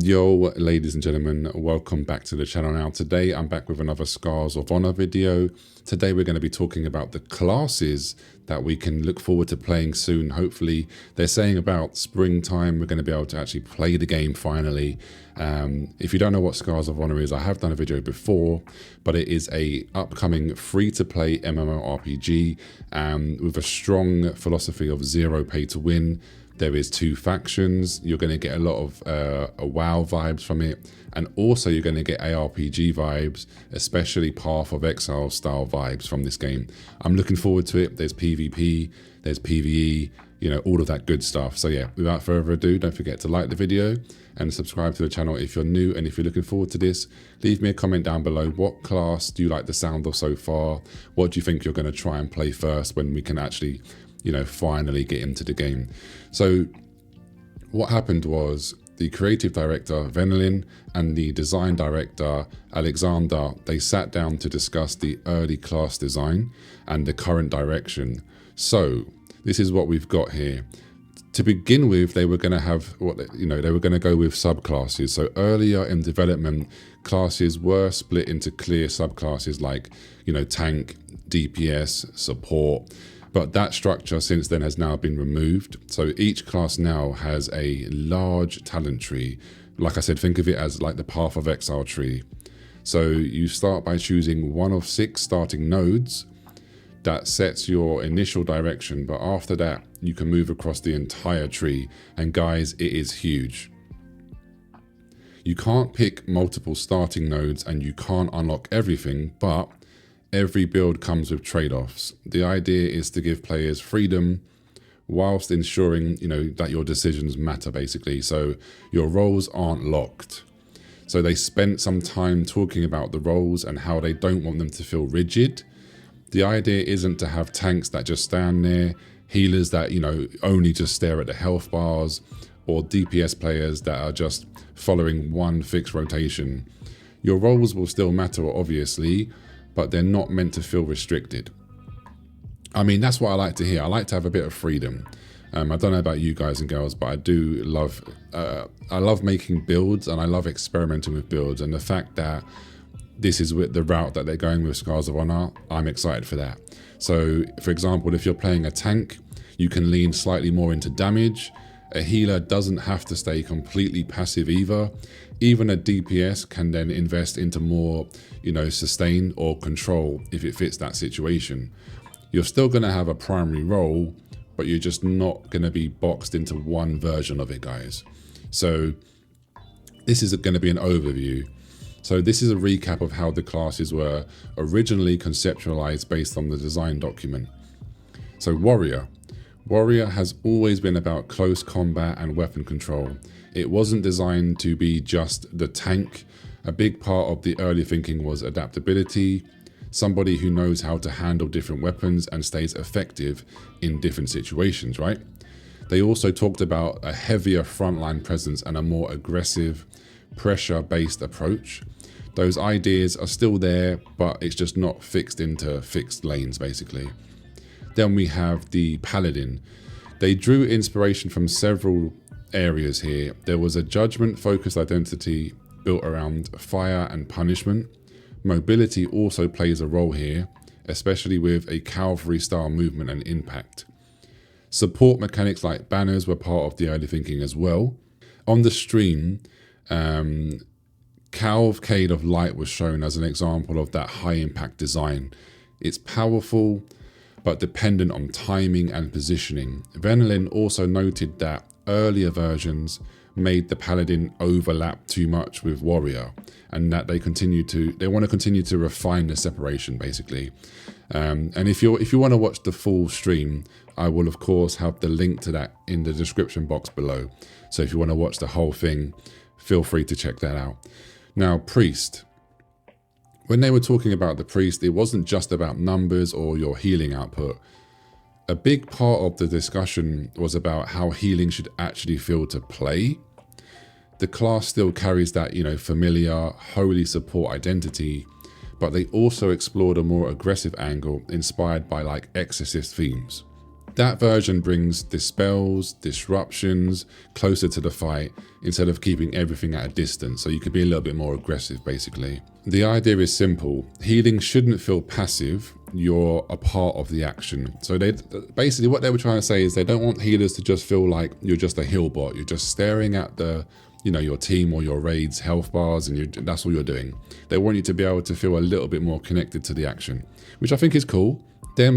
Yo, ladies and gentlemen, welcome back to the channel. Now today I'm back with another Scars of Honor video. Today we're going to be talking about the classes that we can look forward to playing soon. Hopefully they're saying about springtime we're going to be able to actually play the game finally. If you don't know what Scars of Honor is, I have done a video before, but it is a upcoming free-to-play MMORPG with a strong philosophy of zero pay to win. There is 2 factions. You're going to get a lot of WoW vibes from it, and also you're going to get ARPG vibes, especially Path of Exile style vibes from this game. I'm looking forward to it. There's PvP, there's PvE, you know, all of that good stuff. So yeah, without further ado, don't forget to like the video and subscribe to the channel if you're new, and if you're looking forward to this, leave me a comment down below. What class do you like the sound of so far? What do you think you're going to try and play first when we can actually, you know, finally get into the game? So what happened was the creative director Venelin and the design director Alexander, they sat down to discuss the early class design and the current direction. So this is what we've got here. To begin with, they were going to have they were going to go with subclasses. So earlier in development, classes were split into clear subclasses like, you know, tank, DPS, support. But that structure since then has now been removed. So each class now has a large talent tree. Like I said, think of it as like the Path of Exile tree. So you start by choosing one of 6 starting nodes that sets your initial direction. But after that, you can move across the entire tree. And guys, it is huge. You can't pick multiple starting nodes and you can't unlock everything, but every build comes with trade-offs. The idea is to give players freedom whilst ensuring, you know, that your decisions matter basically. So your roles aren't locked. So they spent some time talking about the roles and how they don't want them to feel rigid. The idea isn't to have tanks that just stand there, healers that, you know, only just stare at the health bars, or DPS players that are just following one fixed rotation. Your roles will still matter, obviously, but they're not meant to feel restricted. I mean, that's what I like to hear. I like to have a bit of freedom. I don't know about you guys and girls, but I do love, I love making builds and I love experimenting with builds. And the fact that this is with the route that they're going with Scars of Honor, I'm excited for that. So for example, if you're playing a tank, you can lean slightly more into damage. A healer doesn't have to stay completely passive either. Even a DPS can then invest into more, you know, sustain or control if it fits that situation. You're still going to have a primary role, but you're just not going to be boxed into one version of it, guys. So this is going to be an overview. So this is a recap of how the classes were originally conceptualized based on the design document. So Warrior. Warrior has always been about close combat and weapon control. It wasn't designed to be just the tank. A big part of the early thinking was adaptability, somebody who knows how to handle different weapons and stays effective in different situations, right? They also talked about a heavier frontline presence and a more aggressive, pressure-based approach. Those ideas are still there, but it's just not fixed into fixed lanes, basically. Then we have the Paladin. They drew inspiration from several areas here. There was a judgment-focused identity built around fire and punishment. Mobility also plays a role here, especially with a cavalry-style movement and impact. Support mechanics like banners were part of the early thinking as well. On the stream, Cavalcade of Light was shown as an example of that high-impact design. It's powerful, but dependent on timing and positioning. Venelin also noted that earlier versions made the Paladin overlap too much with Warrior, and that they want to continue to refine the separation, basically. And if you want to watch the full stream, I will of course have the link to that in the description box below. So if you want to watch the whole thing, feel free to check that out. Now, Priest. When they were talking about the Priest, it wasn't just about numbers or your healing output. A big part of the discussion was about how healing should actually feel to play. The class still carries that, you know, familiar, holy support identity, but they also explored a more aggressive angle inspired by like Exorcist themes. That version brings dispels, disruptions closer to the fight instead of keeping everything at a distance, so you could be a little bit more aggressive basically. The idea is simple. Healing shouldn't feel passive, you're a part of the action. So they basically, what they were trying to say is they don't want healers to just feel like you're just a heal bot. You're just staring at the, your team or your raid's health bars and that's all you're doing. They want you to be able to feel a little bit more connected to the action, which I think is cool. Then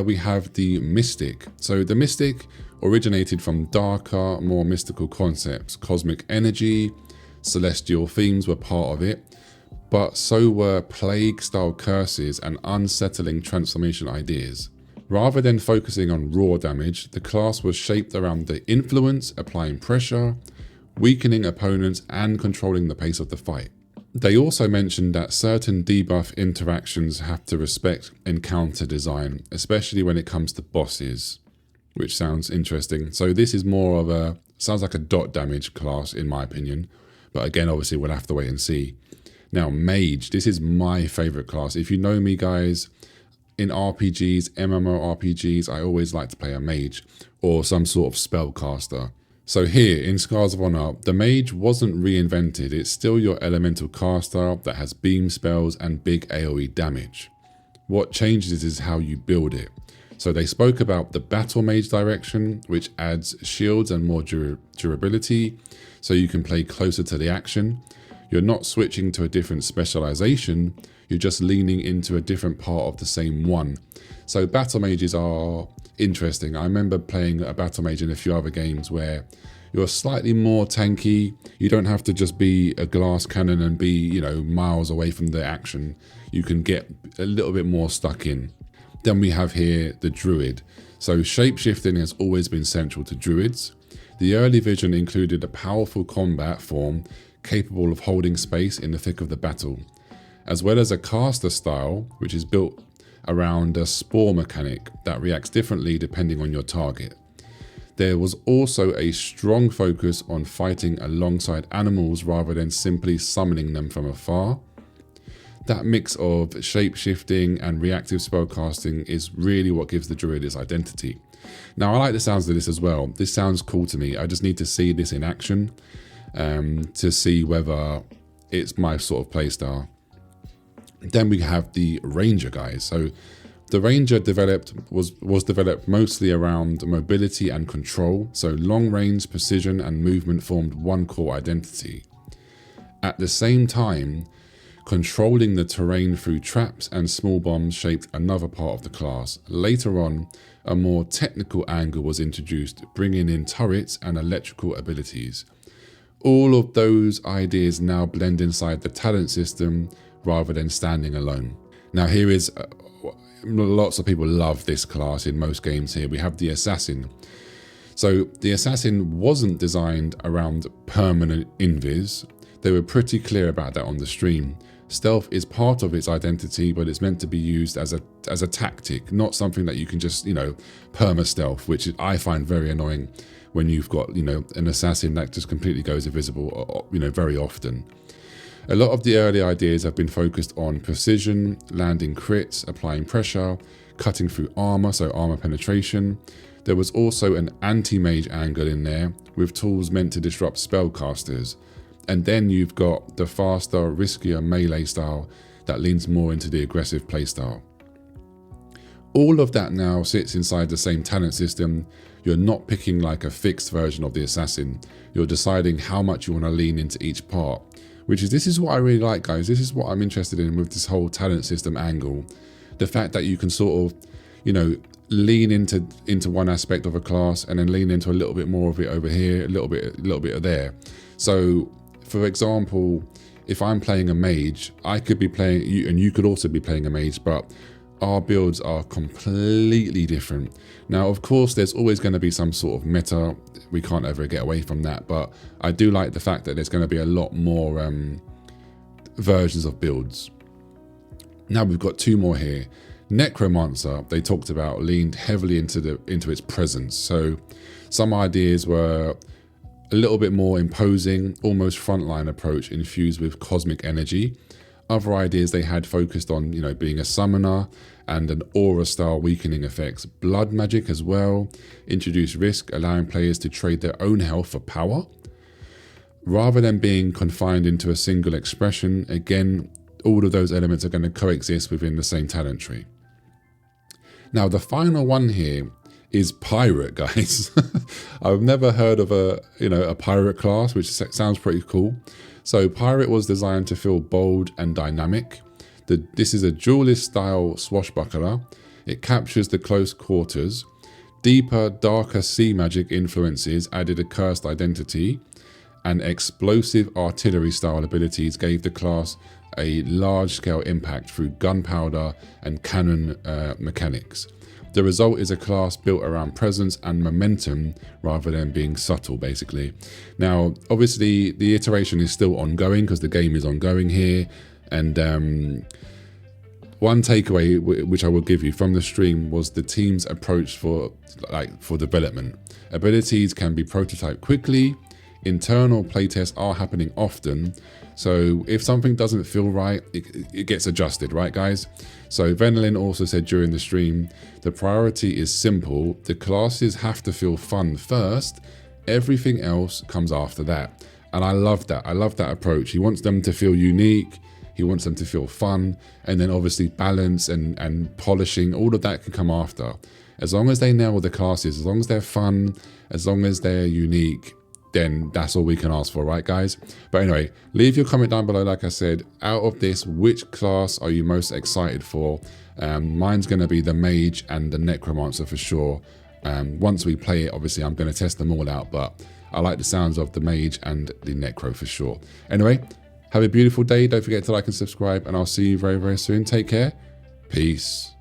we have the Mystic. So the Mystic originated from darker, more mystical concepts. Cosmic energy, celestial themes were part of it, but so were plague-style curses and unsettling transformation ideas. Rather than focusing on raw damage, the class was shaped around the influence, applying pressure, weakening opponents, and controlling the pace of the fight. They also mentioned that certain debuff interactions have to respect encounter design, especially when it comes to bosses, which sounds interesting. So this is more of sounds like a dot damage class in my opinion, but again, obviously we'll have to wait and see. Now, Mage, this is my favorite class. If you know me, guys, in RPGs, MMORPGs, I always like to play a Mage or some sort of spellcaster. So here in Scars of Honor, the Mage wasn't reinvented. It's still your elemental caster that has beam spells and big AoE damage. What changes is how you build it. So they spoke about the Battle Mage direction, which adds shields and more durability, so you can play closer to the action. You're not switching to a different specialization, you're just leaning into a different part of the same one. So Battle Mages are interesting. I remember playing a Battle Mage in a few other games where you're slightly more tanky. You don't have to just be a glass cannon and be, miles away from the action. You can get a little bit more stuck in. Then we have here the Druid. So shapeshifting has always been central to Druids. The early vision included a powerful combat form capable of holding space in the thick of the battle, as well as a caster style, which is built around a spore mechanic that reacts differently depending on your target. There was also a strong focus on fighting alongside animals rather than simply summoning them from afar. That mix of shape-shifting and reactive spellcasting is really what gives the Druid its identity. Now, I like the sounds of this as well. This sounds cool to me. I just need to see this in action to see whether it's my sort of playstyle. Then we have the Ranger, guys. So the Ranger was developed mostly around mobility and control. So long range, precision and movement formed one core identity. At the same time, controlling the terrain through traps and small bombs shaped another part of the class. Later on, a more technical angle was introduced, bringing in turrets and electrical abilities. All of those ideas now blend inside the talent system rather than standing alone. Now here is, lots of people love this class in most games here. We have the Assassin. So the Assassin wasn't designed around permanent invis. They were pretty clear about that on the stream. Stealth is part of its identity, but it's meant to be used as a tactic, not something that you can just, perma-stealth, which I find very annoying when you've got, an assassin that just completely goes invisible, very often. A lot of the early ideas have been focused on precision, landing crits, applying pressure, cutting through armor, so armor penetration. There was also an anti-mage angle in there, with tools meant to disrupt spellcasters. And then you've got the faster, riskier melee style that leans more into the aggressive playstyle. All of that now sits inside the same talent system. You're not picking like a fixed version of the Assassin. You're deciding how much you want to lean into each part, this is what I really like, guys. This is what I'm interested in with this whole talent system angle. The fact that you can sort of, lean into one aspect of a class and then lean into a little bit more of it over here, a little bit of there. So, for example, if I'm playing a mage, I could be playing you, and you could also be playing a mage, but our builds are completely different. Now, of course, there's always going to be some sort of meta. We can't ever get away from that, but I do like the fact that there's going to be a lot more versions of builds. Now we've got two more here. Necromancer, they talked about, leaned heavily into its presence. So some ideas were a little bit more imposing, almost frontline approach infused with cosmic energy. Other ideas they had focused on, being a summoner and an aura style weakening effects. Blood magic as well. Introduce risk, allowing players to trade their own health for power. Rather than being confined into a single expression, again, all of those elements are going to coexist within the same talent tree. Now, the final one here is pirate, guys. I've never heard of a pirate class, which sounds pretty cool. So pirate was designed to feel bold and dynamic. This is a duelist style swashbuckler. It captures the close quarters. Deeper, darker sea magic influences added a cursed identity, and explosive artillery style abilities gave the class a large scale impact through gunpowder and cannon mechanics. The result is a class built around presence and momentum rather than being subtle, basically. Now, obviously, the iteration is still ongoing because the game is ongoing here. And one takeaway which I will give you from the stream was the team's approach for development. Abilities can be prototyped quickly. Internal playtests are happening often. So if something doesn't feel right, it gets adjusted, right, guys? So Venelin also said during the stream, the priority is simple. The classes have to feel fun first. Everything else comes after that. And I love that. I love that approach. He wants them to feel unique. He wants them to feel fun. And then obviously balance and polishing, all of that can come after. As long as they nail the classes, as long as they're fun, as long as they're unique, then that's all we can ask for, right, guys? But anyway, leave your comment down below. Like I said, out of this, which class are you most excited for? Mine's going to be the mage and the necromancer for sure. Once we play it, obviously, I'm going to test them all out, but I like the sounds of the mage and the necro for sure. Anyway, have a beautiful day. Don't forget to like and subscribe, and I'll see you very, very soon. Take care. Peace.